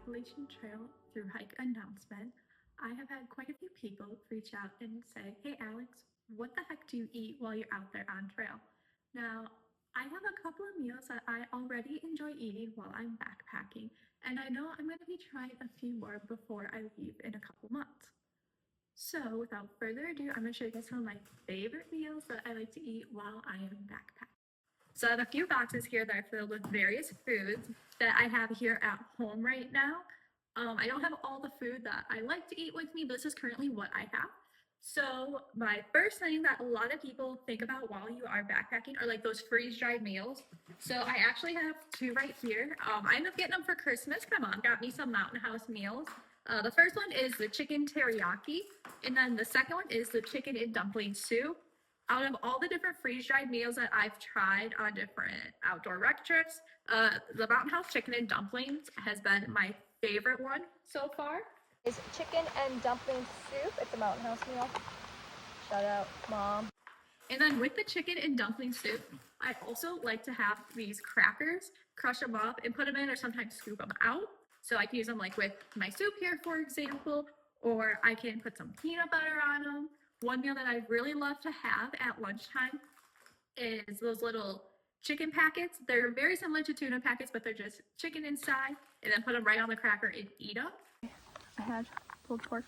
Appalachian Trail through hike announcement, I have had quite a few people reach out and say, "Hey Alex, what the heck do you eat while you're out there on trail?" Now, I have a couple of meals that I already enjoy eating while I'm backpacking, and I know I'm going to be trying a few more before I leave in a couple months. So, without further ado, I'm going to show you guys some of my favorite meals that I like to eat while I am backpacking. So I have a few boxes here that are filled with various foods that I have here at home right now. I don't have all the food that I like to eat with me, but this is currently what I have. So my first thing that a lot of people think about while you are backpacking are like those freeze-dried meals. So I actually have two right here. I ended up getting them for Christmas. My mom got me some Mountain House meals. The first one is the chicken teriyaki, and then the second one is the chicken and dumpling soup. Out of all the different freeze-dried meals that I've tried on different outdoor rec trips, the Mountain House chicken and dumplings has been my favorite one so far. Is chicken and dumpling soup. It's a Mountain House meal. Shout out, Mom. And then with the chicken and dumpling soup, I also like to have these crackers, crush them up and put them in, or sometimes scoop them out. So I can use them like with my soup here, for example, or I can put some peanut butter on them. One meal that I really love to have at lunchtime is those little chicken packets. They're very similar to tuna packets, but they're just chicken inside, and then put them right on the cracker and eat them. I had pulled pork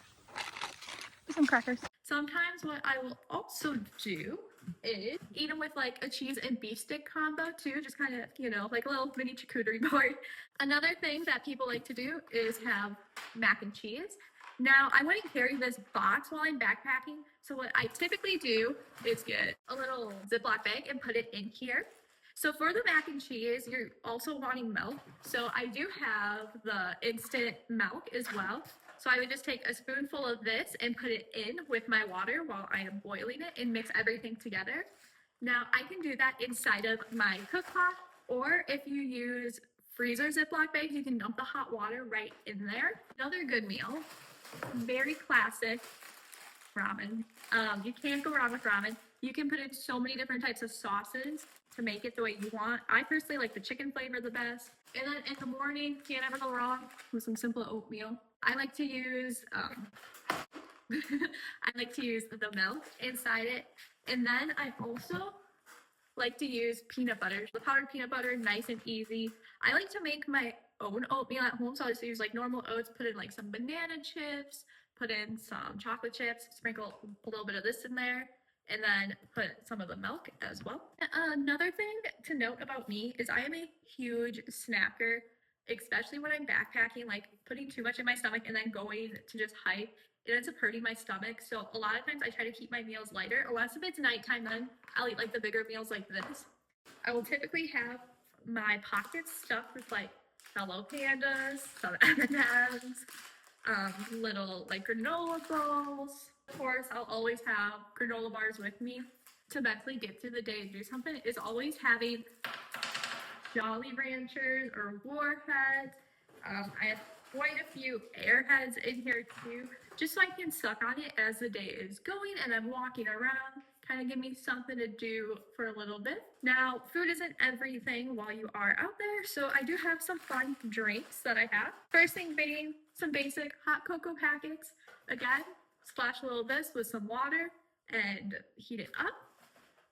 with some crackers. Sometimes what I will also do is eat them with like a cheese and beef stick combo too, just kind of, like a little mini charcuterie board. Another thing that people like to do is have mac and cheese. Now, I wouldn't carry this box while I'm backpacking, so what I typically do is get a little Ziploc bag and put it in here. So for the mac and cheese, you're also wanting milk. So I do have the instant milk as well. So I would just take a spoonful of this and put it in with my water while I am boiling it and mix everything together. Now I can do that inside of my cook pot, or if you use freezer Ziploc bags, you can dump the hot water right in there. Another good meal, very classic, ramen. You can't go wrong with ramen. You can put in so many different types of sauces to make it the way you want. I personally like the chicken flavor the best. And then in the morning, can't ever go wrong with some simple oatmeal. I like to use the milk inside it. And then I also like to use peanut butter. The powdered peanut butter, nice and easy. I like to make my own oatmeal at home, so I just use like normal oats, put in like some banana chips, put in some chocolate chips, sprinkle a little bit of this in there, and then put some of the milk as well. Another thing to note about me is I am a huge snacker, especially when I'm backpacking, like putting too much in my stomach and then going to just hike. It ends up hurting my stomach. So a lot of times I try to keep my meals lighter, unless if it's nighttime, then I'll eat like the bigger meals like this. I will typically have my pockets stuffed with like Hello Pandas, some M&Ms, little like granola balls. Of course, I'll always have granola bars with me to mentally get through the day and do something. Is always having Jolly Ranchers or Warheads. I have quite a few Airheads in here too, just so I can suck on it as the day is going and I'm walking around, kind of give me something to do for a little bit. Now, food isn't everything while you are out there, so I do have some fun drinks that I have. First thing being some basic hot cocoa packets. Again, splash a little of this with some water and heat it up.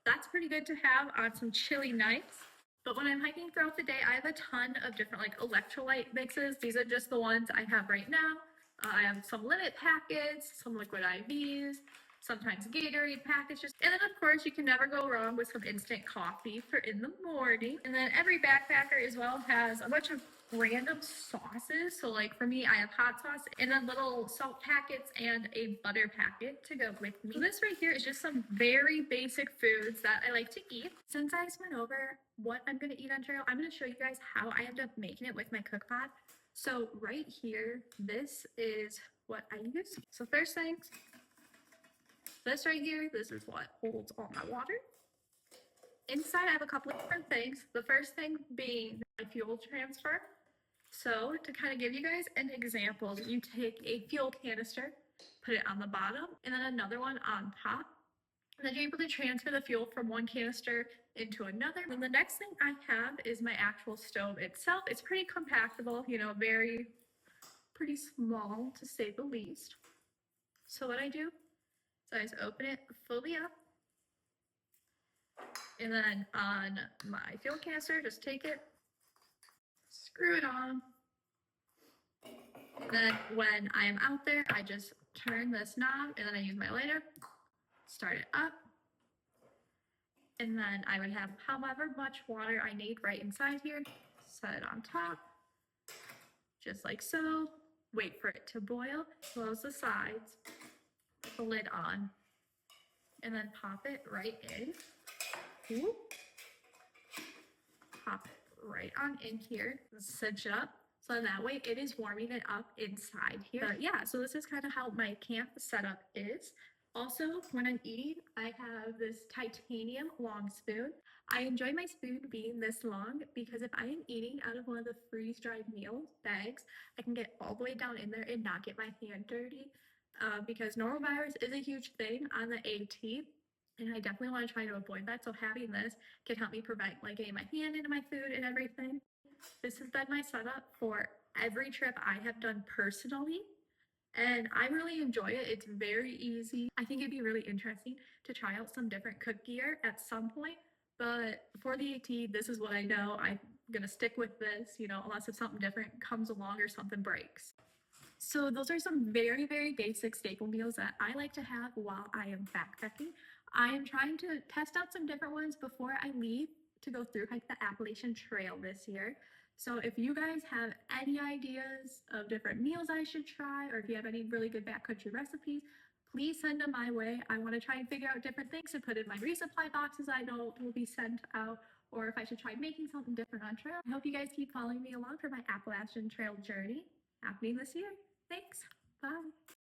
That's pretty good to have on some chilly nights. But when I'm hiking throughout the day, I have a ton of different like electrolyte mixes. These are just the ones I have right now. I have some limit packets, some liquid IVs, sometimes Gatorade packets. And then of course you can never go wrong with some instant coffee for in the morning. And then every backpacker as well has a bunch of random sauces. So like for me, I have hot sauce and then little salt packets and a butter packet to go with me. So this right here is just some very basic foods that I like to eat. Since I just went over what I'm going to eat on trail, I'm going to show you guys how I end up making it with my cook pot. So right here, this is what I use. So first thing, this right here, this is what holds all my water. Inside I have a couple of different things. The first thing being my fuel transfer. So to kind of give you guys an example, you take a fuel canister, put it on the bottom, and then another one on top. And then you're able to transfer the fuel from one canister into another. And the next thing I have is my actual stove itself. It's pretty compactable, very pretty small to say the least. So what I do is I just open it fully up, and then on my fuel canister, just take it, screw it on. Then when I am out there, I just turn this knob, and then I use my lighter, start it up, and then I would have however much water I need right inside here, set it on top, just like so, wait for it to boil, close the sides, put the lid on, and then pop it right in. Whoop. Pop it right on in here, cinch it up, so that way it is warming it up inside here. But yeah, so this is kind of how my camp setup is. Also, when I'm eating, I have this titanium long spoon. I enjoy my spoon being this long because if I am eating out of one of the freeze-dried meal bags, I can get all the way down in there and not get my hand dirty. Because norovirus is a huge thing on the AT, and I definitely want to try to avoid that. So having this can help me prevent like getting my hand into my food and everything. This has been my setup for every trip I have done personally, and I really enjoy it. It's very easy. I think it'd be really interesting to try out some different cook gear at some point, but for the AT, this is what I know. I'm gonna stick with this, unless if something different comes along or something breaks. So those are some very, very basic staple meals that I like to have while I am backpacking. I am trying to test out some different ones before I leave to go through hike the Appalachian Trail this year. So if you guys have any ideas of different meals I should try, or if you have any really good backcountry recipes, please send them my way. I want to try and figure out different things to put in my resupply boxes I know will be sent out, or if I should try making something different on trail. I hope you guys keep following me along for my Appalachian Trail journey happening this year. Thanks. Bye.